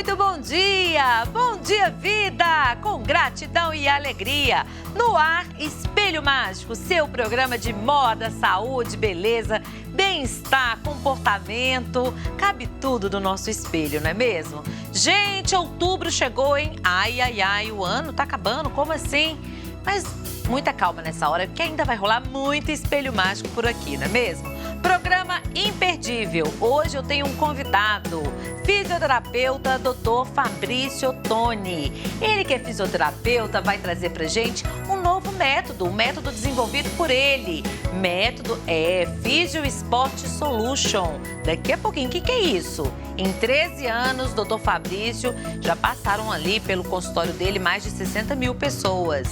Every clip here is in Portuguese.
Muito bom dia! Bom dia, vida! Com gratidão e alegria. No ar, Espelho Mágico, seu programa de moda, saúde, beleza, bem-estar, comportamento. Cabe tudo do nosso espelho, não é mesmo? Gente, outubro chegou, hein? Ai, ai, ai, o ano tá acabando, como assim? Mas muita calma nessa hora, porque ainda vai rolar muito Espelho Mágico por aqui, não é mesmo? Programa imperdível. Hoje eu tenho um convidado, fisioterapeuta Dr. Fabrício Ottoni. Ele que é fisioterapeuta vai trazer pra gente um novo método, um método desenvolvido por ele. Método é Physio Sport Solution. Daqui a pouquinho, o que é isso? Em 13 anos, Dr. Fabrício já passaram ali pelo consultório dele mais de 60 mil pessoas.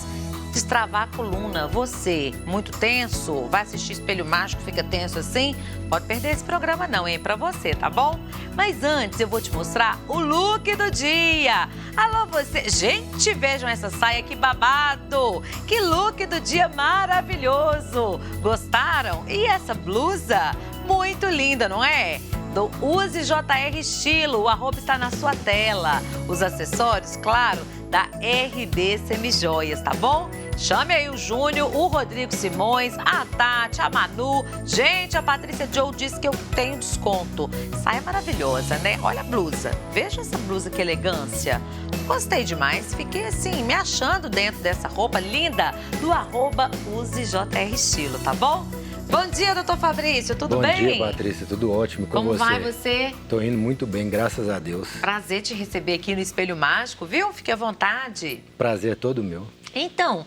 Destravar a coluna, você, muito tenso, vai assistir Espelho Mágico, fica tenso assim? Pode perder esse programa não, hein? Pra você, tá bom? Mas antes eu vou te mostrar o look do dia. Alô, você! Gente, vejam essa saia, que babado! Que look do dia maravilhoso! Gostaram? E essa blusa? Muito linda, não é? Do Use JR Estilo, o arroba está na sua tela. Os acessórios, claro, da RD Semijoias, tá bom? Chame aí o Júnior, o Rodrigo Simões, a Tati, a Manu. Gente, a Patrícia Joe disse que eu tenho desconto. Saia maravilhosa, né? Olha a blusa. Veja essa blusa, que elegância. Gostei demais. Fiquei assim, me achando dentro dessa roupa linda do arroba Use JR Estilo, tá bom? Bom dia, doutor Fabrício, tudo bem? Bom dia, Patrícia, tudo ótimo com você. Como vai você? Tô indo muito bem, graças a Deus. Prazer te receber aqui no Espelho Mágico, viu? Fique à vontade. Prazer todo meu. Então,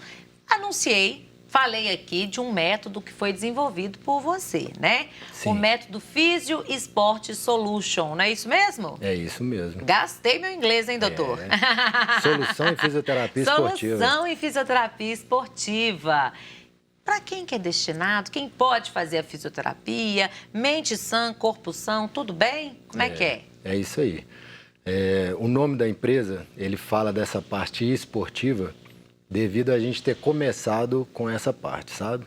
falei aqui de um método que foi desenvolvido por você, né? Sim. O método Physio Sport Solution, não é isso mesmo? É isso mesmo. Gastei meu inglês, hein, doutor? Solução em fisioterapia esportiva. Solução em fisioterapia esportiva. Para quem que é destinado, quem pode fazer a fisioterapia, mente sã, corpo são, tudo bem? Como é que é? É isso aí. O nome da empresa, ele fala dessa parte esportiva devido a gente ter começado com essa parte, sabe?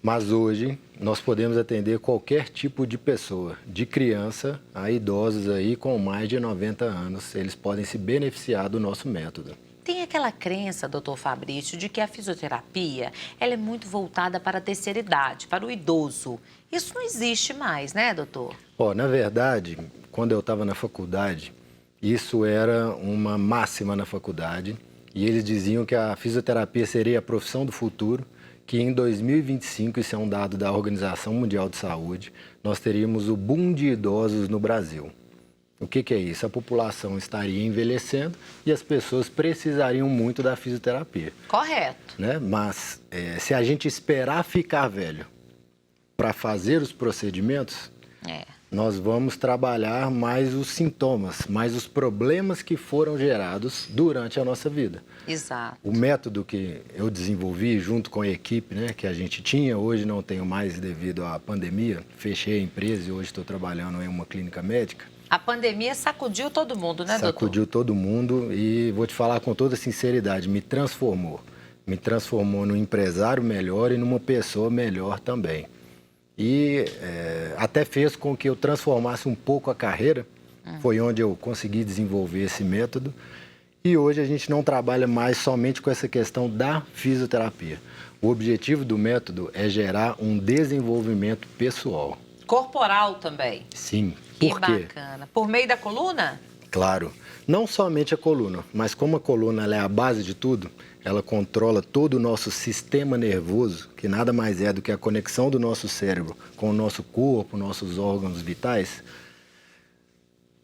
Mas hoje nós podemos atender qualquer tipo de pessoa, de criança a idosos aí com mais de 90 anos, eles podem se beneficiar do nosso método. Tem aquela crença, doutor Fabrício, de que a fisioterapia ela é muito voltada para a terceira idade, para o idoso. Isso não existe mais, né, doutor? Na verdade, quando eu estava na faculdade, isso era uma máxima na faculdade. E eles diziam que a fisioterapia seria a profissão do futuro, que em 2025, isso é um dado da Organização Mundial de Saúde, nós teríamos o boom de idosos no Brasil. O que é isso? A população estaria envelhecendo e as pessoas precisariam muito da fisioterapia. Correto. Né? Mas se a gente esperar ficar velho para fazer os procedimentos, nós vamos trabalhar mais os sintomas, mais os problemas que foram gerados durante a nossa vida. Exato. O método que eu desenvolvi junto com a equipe, né, que a gente tinha, hoje não tenho mais devido à pandemia, fechei a empresa e hoje estou trabalhando em uma clínica médica. A pandemia sacudiu todo mundo, né, doutor? Sacudiu todo mundo e vou te falar com toda sinceridade, me transformou. Me transformou num empresário melhor e numa pessoa melhor também. E até fez com que eu transformasse um pouco a carreira, foi onde eu consegui desenvolver esse método. E hoje a gente não trabalha mais somente com essa questão da fisioterapia. O objetivo do método é gerar um desenvolvimento pessoal. Corporal também. Sim. Por quê? Bacana. Por meio da coluna? Claro. Não somente a coluna, mas como a coluna ela é a base de tudo, ela controla todo o nosso sistema nervoso, que nada mais é do que a conexão do nosso cérebro com o nosso corpo, nossos órgãos vitais.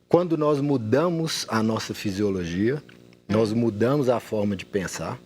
Quando nós mudamos a nossa fisiologia, nós mudamos a forma de pensar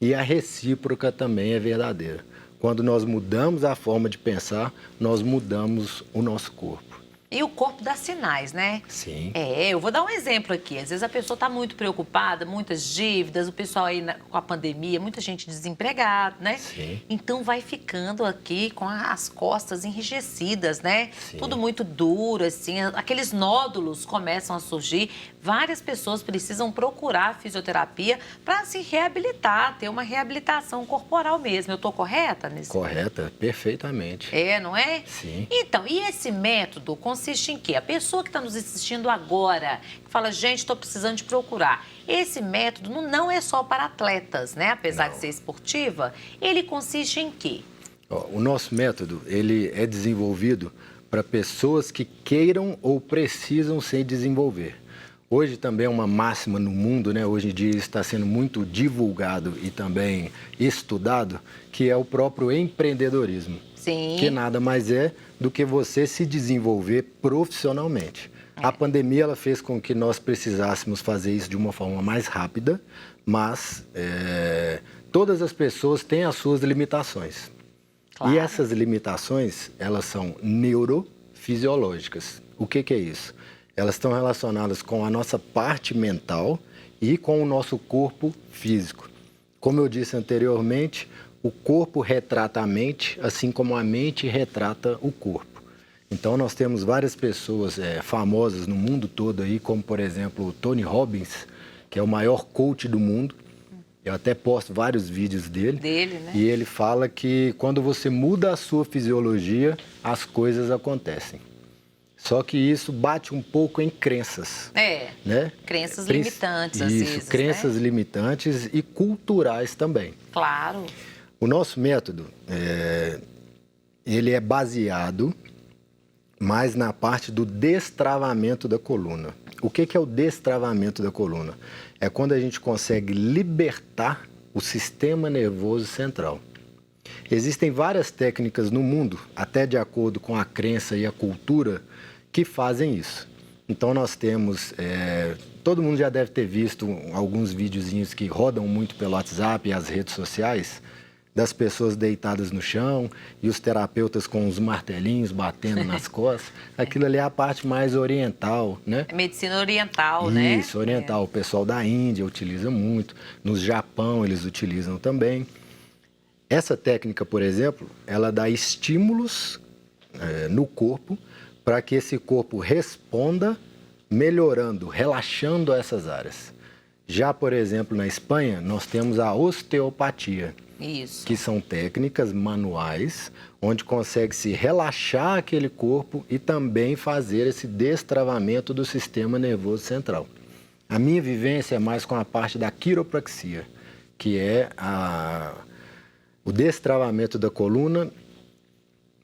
e a recíproca também é verdadeira. Quando nós mudamos a forma de pensar, nós mudamos o nosso corpo. E o corpo dá sinais, né? Sim. Eu vou dar um exemplo aqui. Às vezes a pessoa está muito preocupada, muitas dívidas, o pessoal aí com a pandemia, muita gente desempregada, né? Sim. Então vai ficando aqui com as costas enrijecidas, né? Sim. Tudo muito duro, assim, aqueles nódulos começam a surgir. Várias pessoas precisam procurar fisioterapia para se reabilitar, ter uma reabilitação corporal mesmo. Eu estou correta nisso? Correta, perfeitamente. Não é? Sim. Então, e esse método consegue consiste em quê? A pessoa que está nos assistindo agora, que fala, gente, estou precisando de procurar. Esse método não é só para atletas, né? Apesar de ser esportiva, ele consiste em quê? O nosso método, ele é desenvolvido para pessoas que queiram ou precisam se desenvolver. Hoje também é uma máxima no mundo, né? Hoje em dia está sendo muito divulgado e também estudado, que é o próprio empreendedorismo. Sim. Que nada mais é do que você se desenvolver profissionalmente. A pandemia ela fez com que nós precisássemos fazer isso de uma forma mais rápida, mas todas as pessoas têm as suas limitações. Claro. E essas limitações, elas são neurofisiológicas. O que é isso? Elas estão relacionadas com a nossa parte mental e com o nosso corpo físico. Como eu disse anteriormente, o corpo retrata a mente, assim como a mente retrata o corpo. Então, nós temos várias pessoas famosas no mundo todo, aí, como, por exemplo, o Tony Robbins, que é o maior coach do mundo. Eu até posto vários vídeos dele. Né? E ele fala que quando você muda a sua fisiologia, as coisas acontecem. Só que isso bate um pouco em crenças. Né? Crenças limitantes, às vezes. Isso, crenças limitantes e culturais também. Claro. O nosso método, ele é baseado mais na parte do destravamento da coluna. O que é o destravamento da coluna? É quando a gente consegue libertar o sistema nervoso central. Existem várias técnicas no mundo, até de acordo com a crença e a cultura, que fazem isso. Então nós temos, todo mundo já deve ter visto alguns videozinhos que rodam muito pelo WhatsApp e as redes sociais, das pessoas deitadas no chão e os terapeutas com os martelinhos batendo nas costas. Aquilo ali é a parte mais oriental, né? É medicina oriental, né? Isso, oriental. O pessoal da Índia utiliza muito, no Japão eles utilizam também. Essa técnica, por exemplo, ela dá estímulos no corpo para que esse corpo responda melhorando, relaxando essas áreas. Já, por exemplo, na Espanha, nós temos a osteopatia. Isso. Que são técnicas manuais, onde consegue se relaxar aquele corpo e também fazer esse destravamento do sistema nervoso central. A minha vivência é mais com a parte da quiropraxia, que é o destravamento da coluna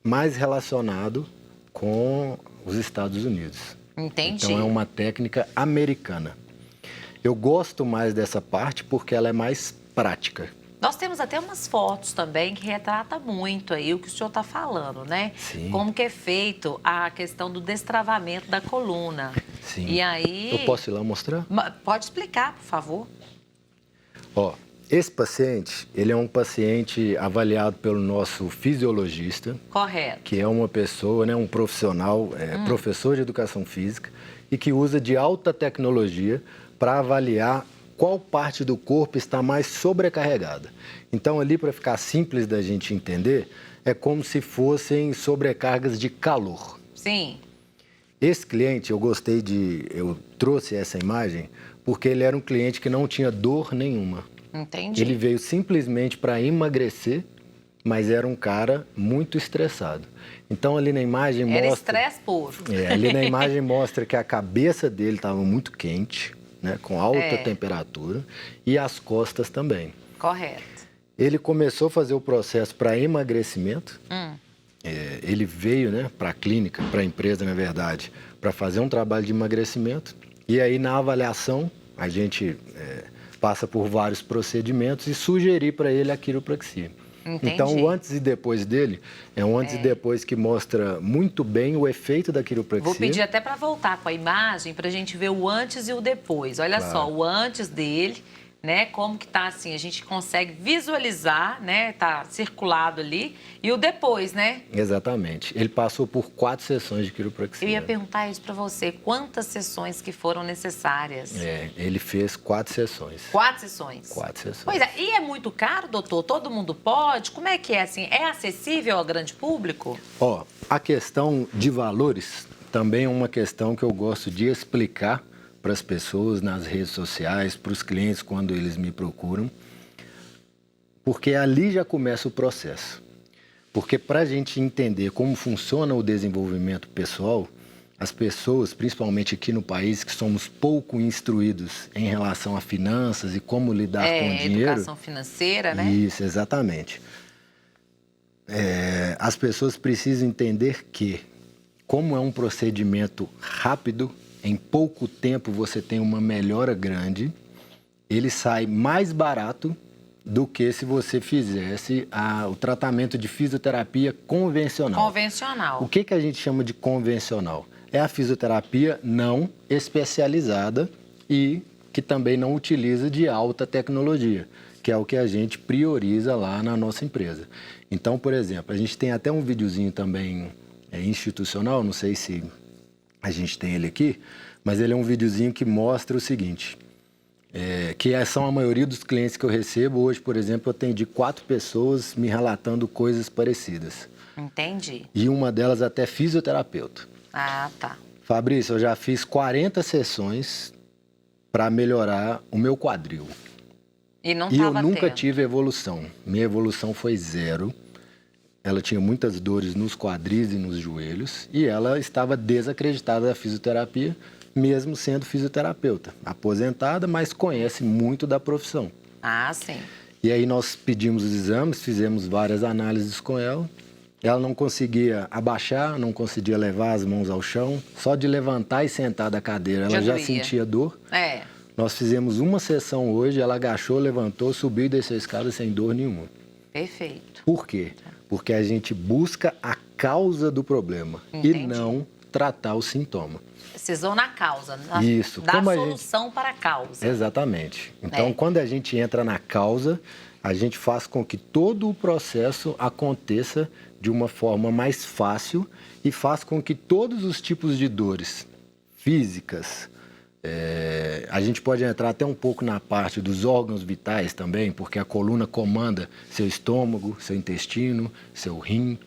mais relacionado com os Estados Unidos. Entendi. Então, é uma técnica americana. Eu gosto mais dessa parte porque ela é mais prática. Nós temos até umas fotos também que retrata muito aí o que o senhor está falando, né? Sim. Como que é feito a questão do destravamento da coluna. Sim. E aí... Eu posso ir lá mostrar? Pode explicar, por favor. Esse paciente, ele é um paciente avaliado pelo nosso fisiologista. Correto. Que é uma pessoa, né, um profissional, professor de educação física e que usa de alta tecnologia para avaliar qual parte do corpo está mais sobrecarregada. Então, ali, para ficar simples da gente entender, é como se fossem sobrecargas de calor. Sim. Esse cliente, eu trouxe essa imagem porque ele era um cliente que não tinha dor nenhuma. Entendi. Ele veio simplesmente para emagrecer, mas era um cara muito estressado. Então, ali na imagem mostra... Era estresse puro. Ali na imagem mostra que a cabeça dele estava muito quente, né, com alta temperatura, e as costas também. Correto. Ele começou a fazer o processo para emagrecimento. Ele veio, né, para a clínica, para a empresa, na verdade, para fazer um trabalho de emagrecimento. E aí, na avaliação, a gente passa por vários procedimentos e sugerir para ele a quiropraxia. Entendi. Então, o antes e depois dele é um antes e depois que mostra muito bem o efeito da quiropraxia. Vou pedir até para voltar com a imagem para a gente ver o antes e o depois. Olha só, o antes dele, né? Como que tá assim, a gente consegue visualizar, né? Tá circulado ali. E o depois, né? Exatamente. Ele passou por 4 sessões de quiropraxia. Eu ia perguntar isso para você. Quantas sessões que foram necessárias? Ele fez 4 sessões. 4 sessões? 4 sessões. Pois é. E é muito caro, doutor? Todo mundo pode? Como é que é assim? É acessível ao grande público? A questão de valores também é uma questão que eu gosto de explicar para as pessoas nas redes sociais, para os clientes quando eles me procuram, porque ali já começa o processo. Porque para a gente entender como funciona o desenvolvimento pessoal, as pessoas, principalmente aqui no país, que somos pouco instruídos em relação a finanças e como lidar com o dinheiro. Educação financeira, né? Isso, exatamente. As pessoas precisam entender que, como é um procedimento rápido, em pouco tempo você tem uma melhora grande, ele sai mais barato do que se você fizesse o tratamento de fisioterapia convencional. Convencional. O que a gente chama de convencional? É a fisioterapia não especializada e que também não utiliza de alta tecnologia, que é o que a gente prioriza lá na nossa empresa. Então, por exemplo, a gente tem até um videozinho também institucional, não sei se a gente tem ele aqui, mas ele é um videozinho que mostra o seguinte, que são a maioria dos clientes que eu recebo. Hoje, por exemplo, eu atendi 4 pessoas me relatando coisas parecidas. Entendi. E uma delas até fisioterapeuta. Ah, tá. Fabrício, eu já fiz 40 sessões para melhorar o meu quadril. E não E eu estava nunca tendo. tive evolução. Minha evolução foi 0. Ela tinha muitas dores nos quadris e nos joelhos. E ela estava desacreditada da fisioterapia, mesmo sendo fisioterapeuta. Aposentada, mas conhece muito da profissão. Ah, sim. E aí nós pedimos os exames, fizemos várias análises com ela. Ela não conseguia abaixar, não conseguia levar as mãos ao chão. Só de levantar e sentar da cadeira, ela já sentia dor. Nós fizemos uma sessão hoje, ela agachou, levantou, subiu e desceu a escada sem dor nenhuma. Perfeito. Por quê? Porque a gente busca a causa do problema. Entendi. E não tratar o sintoma. Vocês vão na causa, Isso. dar solução para a causa. Exatamente. Então, quando a gente entra na causa, a gente faz com que todo o processo aconteça de uma forma mais fácil e faz com que todos os tipos de dores físicas, a gente pode entrar até um pouco na parte dos órgãos vitais também, porque a coluna comanda seu estômago, seu intestino, seu rim,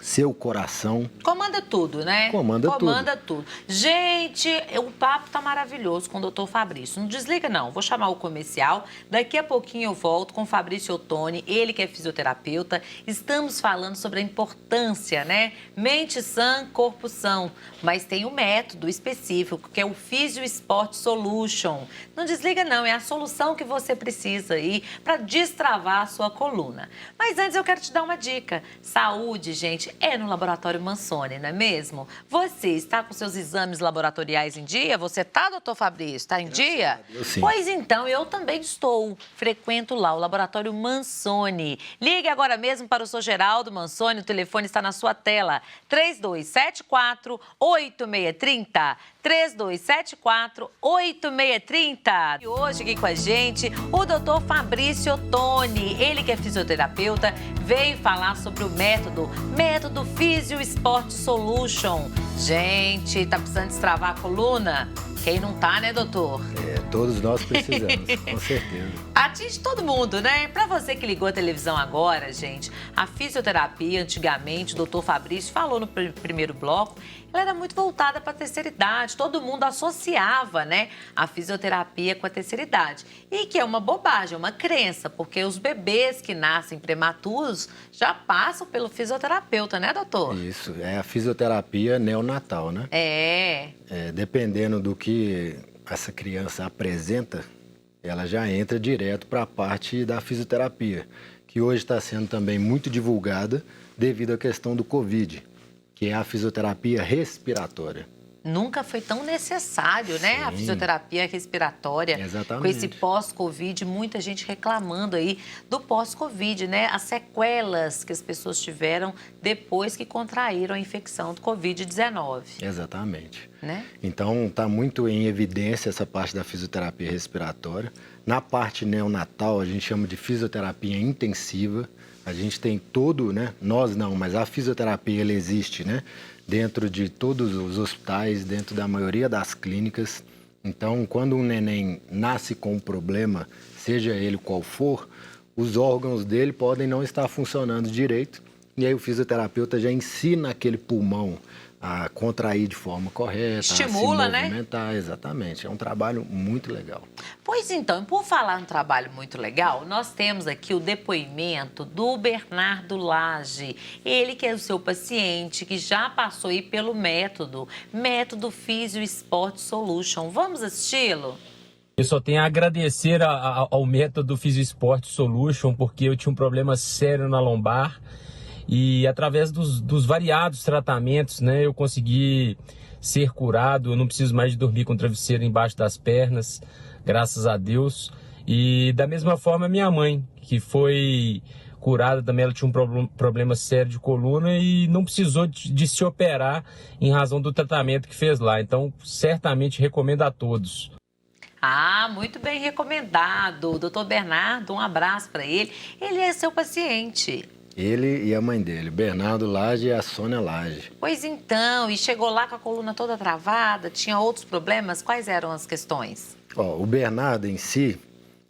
seu coração. Comanda tudo, né? Comanda tudo. Gente, o papo tá maravilhoso com o doutor Fabrício. Não desliga, não. Vou chamar o comercial. Daqui a pouquinho eu volto com o Fabrício Ottoni, ele que é fisioterapeuta. Estamos falando sobre a importância, né? Mente sã, corpo são. Mas tem um método específico, que é o Physio Sport Solution. Não desliga, não. É a solução que você precisa aí para destravar a sua coluna. Mas antes eu quero te dar uma dica. Saúde, gente, é no Laboratório Mansoni, não é mesmo? Você está com seus exames laboratoriais em dia? Você tá, doutor Fabrício? Está em dia? Sim. Pois então, eu também estou. Frequento lá o Laboratório Mansoni. Ligue agora mesmo para o Sr. Geraldo Mansoni, o telefone está na sua tela. 3274-8630. 3274-8630. E hoje aqui com a gente o doutor Fabrício Ottoni, ele que é fisioterapeuta, veio falar sobre o método Physio Sport Solution. Gente, tá precisando destravar a coluna? Quem não tá, né, doutor? Todos nós precisamos, com certeza. Atinge todo mundo, né? Pra você que ligou a televisão agora, gente, a fisioterapia, antigamente, o doutor Fabrício falou no primeiro bloco, ela era muito voltada para a terceira idade. Todo mundo associava, né, a fisioterapia com a terceira idade. E que é uma bobagem, é uma crença, porque os bebês que nascem prematuros já passam pelo fisioterapeuta, né, doutor? Isso, é a fisioterapia neonatal, né? Dependendo do que essa criança apresenta, ela já entra direto para a parte da fisioterapia, que hoje está sendo também muito divulgada devido à questão do Covid, que é a fisioterapia respiratória. Nunca foi tão necessário, né? A fisioterapia respiratória. Exatamente. Com esse pós-Covid, muita gente reclamando aí do pós-Covid, né? As sequelas que as pessoas tiveram depois que contraíram a infecção do Covid-19. Exatamente. Né? Então, está muito em evidência essa parte da fisioterapia respiratória. Na parte neonatal, a gente chama de fisioterapia intensiva. A gente tem todo, né? Nós não, mas a fisioterapia, ela existe, né? Dentro de todos os hospitais, dentro da maioria das clínicas. Então, quando um neném nasce com um problema, seja ele qual for, os órgãos dele podem não estar funcionando direito. E aí o fisioterapeuta já ensina aquele pulmão a contrair de forma correta, estimula, a se movimentar, né? Exatamente. É um trabalho muito legal. Pois então, por falar um trabalho muito legal, nós temos aqui o depoimento do Bernardo Lage. Ele que é o seu paciente, que já passou aí pelo método Physio Sport Solution. Vamos assisti-lo? Eu só tenho a agradecer ao método Physio Sport Solution, porque eu tinha um problema sério na lombar e através dos variados tratamentos, né, eu consegui ser curado. Eu não preciso mais de dormir com travesseiro embaixo das pernas, graças a Deus. E da mesma forma minha mãe, que foi curada também, ela tinha um problema sério de coluna e não precisou de se operar em razão do tratamento que fez lá. Então, certamente recomendo a todos. Ah, muito bem recomendado. Doutor Bernardo, um abraço para ele. Ele é seu paciente. Ele e a mãe dele, Bernardo Lage e a Sônia Lage. Pois então, e chegou lá com a coluna toda travada, tinha outros problemas? Quais eram as questões? O Bernardo em si,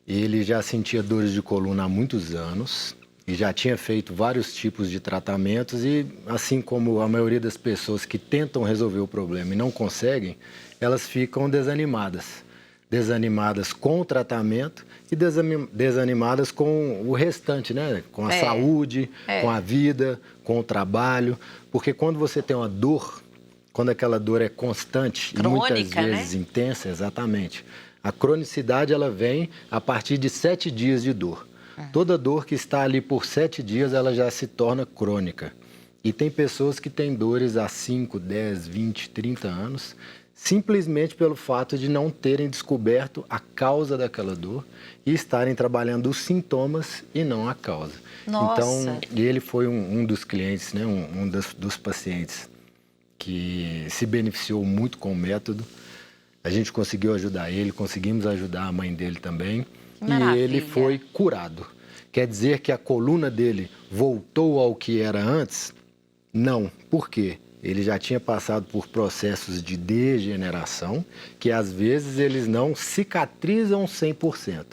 ele já sentia dores de coluna há muitos anos e já tinha feito vários tipos de tratamentos e, assim como a maioria das pessoas que tentam resolver o problema e não conseguem, elas ficam desanimadas. Desanimadas com o tratamento e desanimadas com o restante, né? Com a saúde, com a vida, com o trabalho. Porque quando você tem uma dor, quando aquela dor é constante crônica, e muitas vezes intensa, exatamente, a cronicidade ela vem a partir de 7 dias de dor. Toda dor que está ali por 7 dias, ela já se torna crônica. E tem pessoas que têm dores há 5, 10, 20, 30 anos, simplesmente pelo fato de não terem descoberto a causa daquela dor e estarem trabalhando os sintomas e não a causa. Nossa. Então, ele foi um dos clientes, né, dos pacientes que se beneficiou muito com o método. A gente conseguiu ajudar ele, conseguimos ajudar a mãe dele também. Maravilha. E ele foi curado. Quer dizer que a coluna dele voltou ao que era antes? Não. Por quê? Ele já tinha passado por processos de degeneração, que às vezes eles não cicatrizam 100%.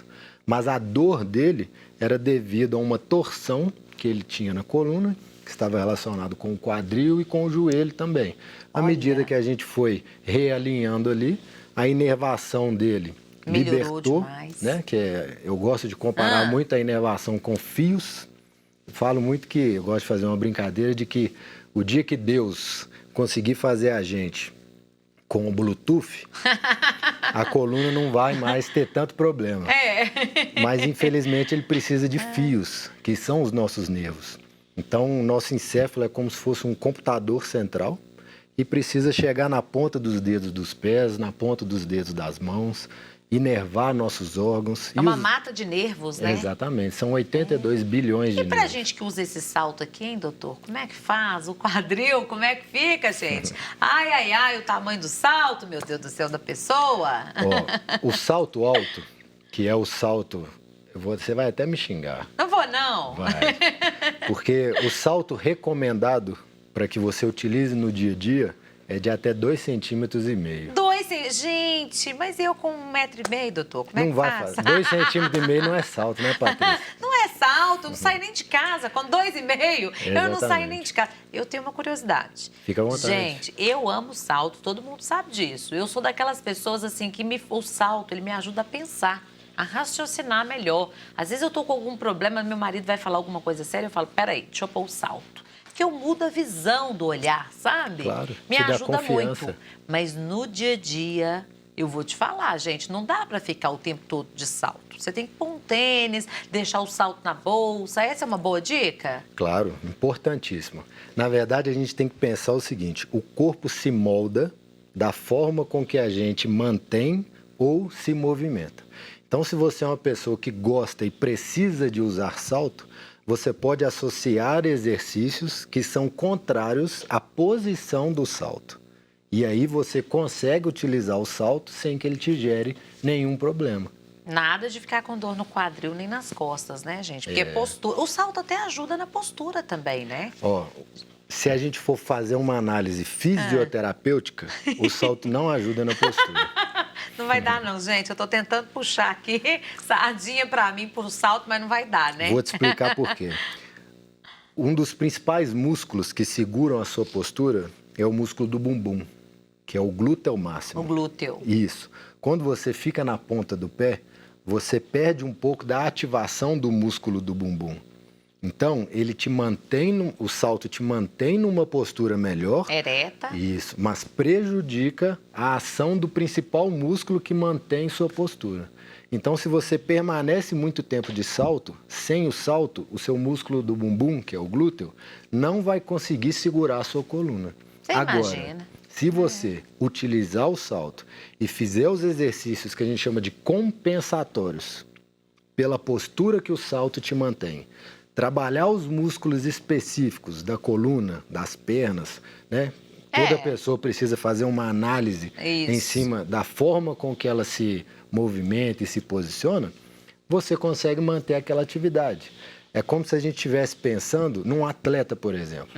Mas a dor dele era devido a uma torção que ele tinha na coluna, que estava relacionado com o quadril e com o joelho também. À medida que a gente foi realinhando ali, a inervação dele libertou, né? Eu gosto de comparar muito a inervação com fios. Falo muito que eu gosto de fazer uma brincadeira de que o dia que Deus conseguir fazer a gente com o Bluetooth, a coluna não vai mais ter tanto problema. Mas, infelizmente, ele precisa de fios, que são os nossos nervos. Então, o nosso encéfalo é como se fosse um computador central e precisa chegar na ponta dos dedos dos pés, na ponta dos dedos das mãos, inervar nossos órgãos. É uma mata de nervos, né? Exatamente, são 82 bilhões de nervos. E pra gente que usa esse salto aqui, hein, doutor? Como é que faz? O quadril, como é que fica, gente? Ai, ai, ai, o tamanho do salto, meu Deus do céu, da pessoa. O salto alto, que é o salto... Você vai até me xingar. Não vou, não. Vai. Porque o salto recomendado para que você utilize no dia a dia é de até 2,5 centímetros. Gente, mas eu com 1,5 metro, doutor, como é que não vai faz? fazer. 2,5 centímetros não é salto, né, Patrícia? Não é salto, eu não saio nem de casa. Com 2,5, eu não saio nem de casa. Eu tenho uma curiosidade. Fica à vontade. Gente, eu amo salto, todo mundo sabe disso. Eu sou daquelas pessoas, assim, que o salto, ele me ajuda a pensar, a raciocinar melhor. Às vezes eu tô com algum problema, meu marido vai falar alguma coisa séria, eu falo, peraí, deixa eu pôr o salto. Porque eu mudo a visão do olhar, sabe? Claro, me ajuda confiança. muito. Mas no dia a dia, eu vou te falar, gente, não dá para ficar o tempo todo de salto. Você tem que pôr um tênis, deixar o salto na bolsa. Essa é uma boa dica? Claro, importantíssimo. Na verdade, a gente tem que pensar o seguinte, o corpo se molda da forma com que a gente mantém ou se movimenta. Então, se você é uma pessoa que gosta e precisa de usar salto, você pode associar exercícios que são contrários à posição do salto. E aí você consegue utilizar o salto sem que ele te gere nenhum problema. Nada de ficar com dor no quadril nem nas costas, né, gente? Porque postura... O salto até ajuda na postura também, né? Se a gente for fazer uma análise fisioterapêutica, o salto não ajuda na postura. Não vai dar não, gente. Eu tô tentando puxar aqui sardinha pra mim por salto, mas não vai dar, né? Vou te explicar por quê. Um dos principais músculos que seguram a sua postura é o músculo do bumbum, que é o glúteo máximo. O glúteo. Isso. Quando você fica na ponta do pé, você perde um pouco da ativação do músculo do bumbum. Então, ele te mantém, o salto te mantém numa postura melhor. Ereta. Isso, mas prejudica a ação do principal músculo que mantém sua postura. Então, se você permanece muito tempo de salto, sem o salto, o seu músculo do bumbum, que é o glúteo, não vai conseguir segurar a sua coluna. Você imagina. Se você utilizar o salto e fizer os exercícios que a gente chama de compensatórios, pela postura que o salto te mantém, trabalhar os músculos específicos da coluna, das pernas, né? Toda pessoa precisa fazer uma análise em cima da forma com que ela se movimenta e se posiciona, você consegue manter aquela atividade. É como se a gente estivesse pensando num atleta, por exemplo.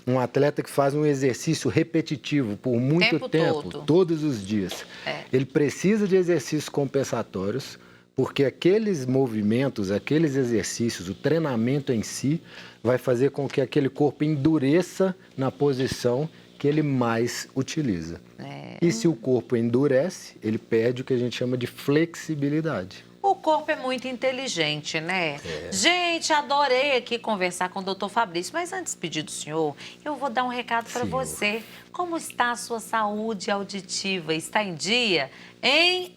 Um atleta que faz um exercício repetitivo por muito tempo, todos os dias. Ele precisa de exercícios compensatórios, porque aqueles movimentos, aqueles exercícios, o treinamento em si, vai fazer com que aquele corpo endureça na posição que ele mais utiliza. E se o corpo endurece, ele perde o que a gente chama de flexibilidade. O corpo é muito inteligente, né? Gente, adorei aqui conversar com o doutor Fabrício, mas antes de pedir do senhor, eu vou dar um recado para você. Como está a sua saúde auditiva? Está em dia? Hein?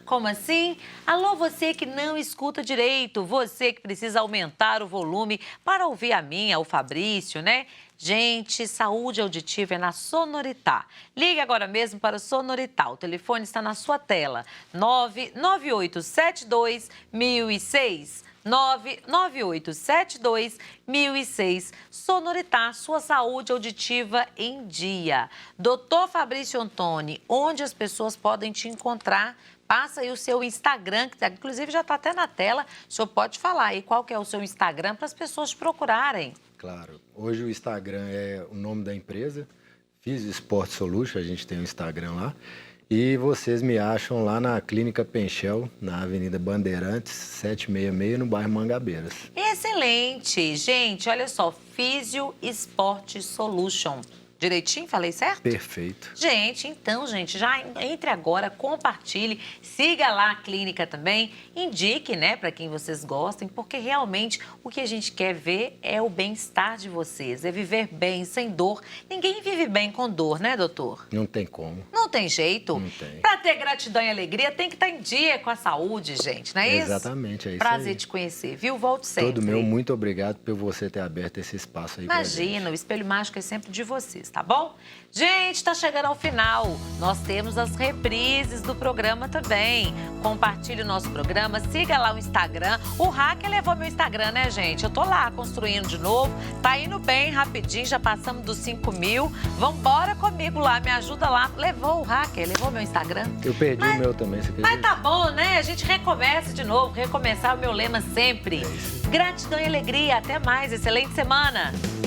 Como assim? Alô, você que não escuta direito, você que precisa aumentar o volume para ouvir a minha, o Fabrício, né? Gente, saúde auditiva é na Sonoritá. Ligue agora mesmo para Sonoritá. O telefone está na sua tela. 99872-1006. 99872-1006. Sonoritá, sua saúde auditiva em dia. Doutor Fabrício Ottoni, onde as pessoas podem te encontrar? Passa aí o seu Instagram, que inclusive já está até na tela. O senhor pode falar aí qual que é o seu Instagram para as pessoas te procurarem. Claro. Hoje o Instagram é o nome da empresa, Physio Sport Solution, a gente tem o Instagram lá. E vocês me acham lá na Clínica Penchel, na Avenida Bandeirantes, 766, no bairro Mangabeiras. Excelente! Gente, olha só, Physio Sport Solution. Direitinho? Falei certo? Perfeito. Gente, então, já entre agora, compartilhe, siga lá a clínica também, indique, né, para quem vocês gostem, porque realmente o que a gente quer ver é o bem-estar de vocês, é viver bem, sem dor. Ninguém vive bem com dor, né, doutor? Não tem como. Não tem jeito. Não tem. Para ter gratidão e alegria, tem que estar em dia com a saúde, gente, não é isso? Exatamente, é isso. Prazer te conhecer, viu? Volte sempre. Todo meu, muito obrigado por você ter aberto esse espaço aí. Imagina, o Espelho Mágico é sempre de vocês, tá bom? Gente, tá chegando ao final. Nós temos as reprises do programa também. Compartilhe o nosso programa, siga lá o Instagram. O hacker levou meu Instagram, né, gente? Eu tô lá construindo de novo. Tá indo bem, rapidinho, já passamos dos 5.000. Vambora comigo lá, me ajuda lá. Levou o hacker, levou meu Instagram. Eu perdi o meu também, você acredita? Mas tá bom, né? A gente recomeça de novo. Recomeçar é o meu lema sempre. Gratidão e alegria. Até mais. Excelente semana.